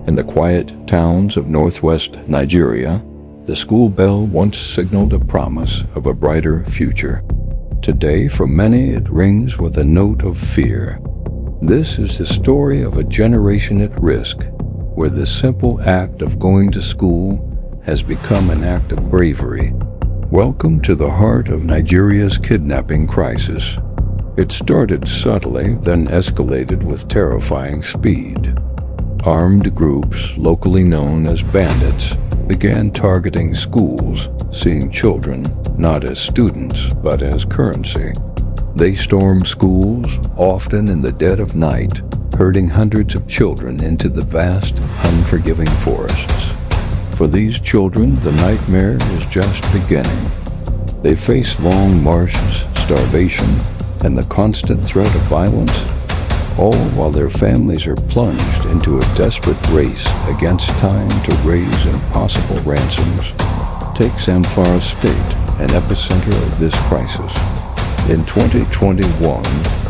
In the quiet towns of northwest Nigeria, the school bell once signaled a promise of a brighter future. Today, for many, it rings with a note of fear. This is the story of a generation at risk, where the simple act of going to school has become an act of bravery. Welcome to the heart of Nigeria's kidnapping crisis. It started subtly, then escalated with terrifying speed. Armed groups, locally known as bandits, began targeting schools, seeing children not as students but as currency. They stormed schools, often in the dead of night, herding hundreds of children into the vast, unforgiving forests. For these children, the nightmare is just beginning. They face long marches, starvation, and the constant threat of violence, all while their families are plunged into a desperate race against time to raise impossible ransoms. Take Zamfara State, an epicenter of this crisis. In 2021,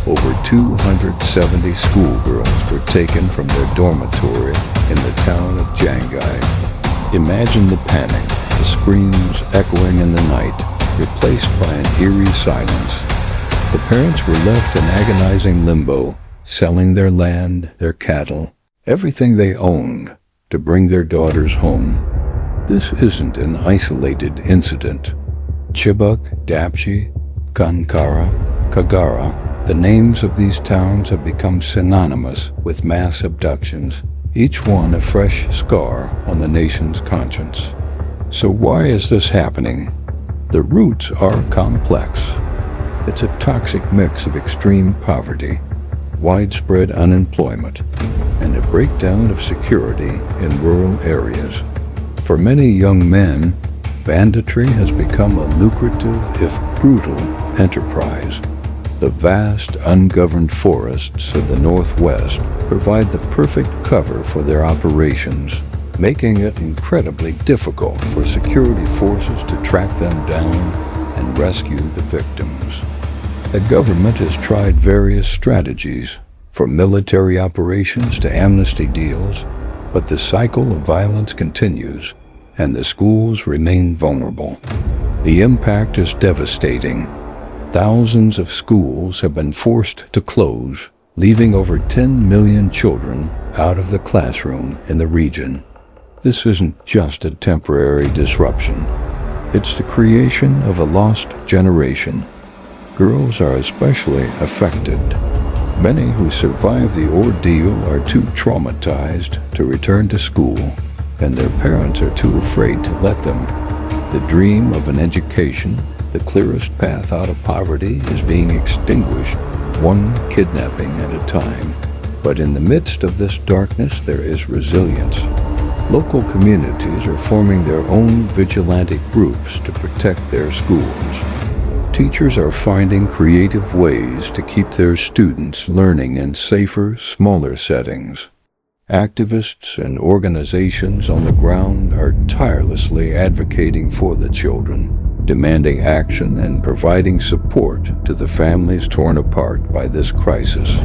over 270 schoolgirls were taken from their dormitory in the town of Jangai. Imagine the panic, the screams echoing in the night, replaced by an eerie silence. The parents were left in agonizing limbo, selling their land, their cattle, everything they owned, to bring their daughters home. This isn't an isolated incident. Chibok, Dapchi, Kankara, Kagara, the names of these towns have become synonymous with mass abductions, each one a fresh scar on the nation's conscience. So why is this happening? The roots are complex. It's a toxic mix of extreme poverty, widespread unemployment, and a breakdown of security in rural areas. For many young men, banditry has become a lucrative, if brutal, enterprise. The vast, ungoverned forests of the Northwest provide the perfect cover for their operations, making it incredibly difficult for security forces to track them down and rescue the victims. The government has tried various strategies, from military operations to amnesty deals, but the cycle of violence continues, and the schools remain vulnerable. The impact is devastating. Thousands of schools have been forced to close, leaving over 10 million children out of the classroom in the region. This isn't just a temporary disruption. It's the creation of a lost generation. Girls are especially affected. Many who survive the ordeal are too traumatized to return to school, and their parents are too afraid to let them. The dream of an education, the clearest path out of poverty, is being extinguished, one kidnapping at a time. But in the midst of this darkness, there is resilience. Local communities are forming their own vigilante groups to protect their schools. Teachers are finding creative ways to keep their students learning in safer, smaller settings. Activists and organizations on the ground are tirelessly advocating for the children, demanding action and providing support to the families torn apart by this crisis.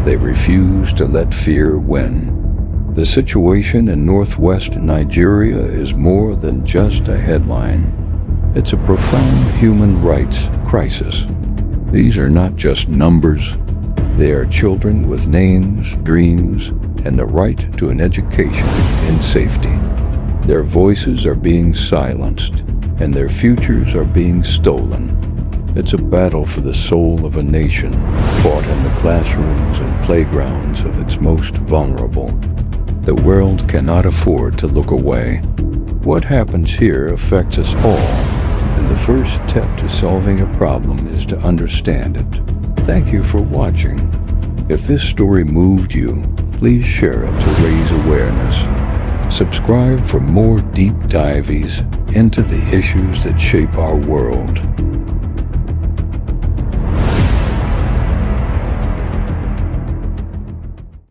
They refuse to let fear win. The situation in northwest Nigeria is more than just a headline. It's a profound human rights crisis. These are not just numbers. They are children with names, dreams, and the right to an education in safety. Their voices are being silenced, and their futures are being stolen. It's a battle for the soul of a nation, fought in the classrooms and playgrounds of its most vulnerable. The world cannot afford to look away. What happens here affects us all, and the first step to solving a problem is to understand it. Thank you for watching. If this story moved you, please share it to raise awareness. Subscribe for more deep dives into the issues that shape our world.